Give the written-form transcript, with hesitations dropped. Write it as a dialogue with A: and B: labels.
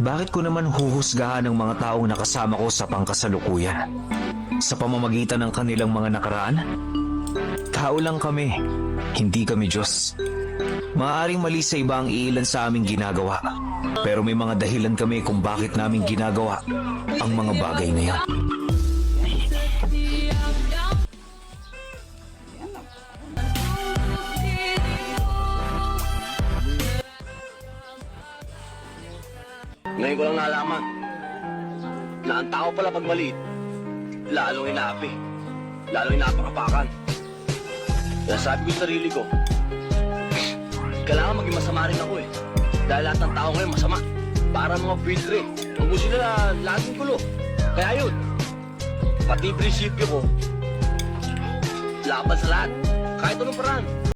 A: bakit ko naman huhusgahan ang mga taong nakasama ko sa pangkasalukuyan? Sa pamamagitan ng kanilang mga nakaraan? Tao lang kami, hindi kami Diyos. Maaaring mali sa iba ang iilan sa aming ginagawa, pero may mga dahilan kami kung bakit namin ginagawa ang mga bagay na yan.
B: Ngayon ko lang nalaman na ang tao pala pag maliit, lalong inaapi, lalong inapakapakan. Kaya sabi ko sa sarili ko, kailangan maging masama rin ako eh. Dahil lahat ng tao ngayon masama. Para mga filtre, ang gusto nila laging gulo. Kaya yun, pati prinsipyo ko, laban sa lahat, kahit anong paraan.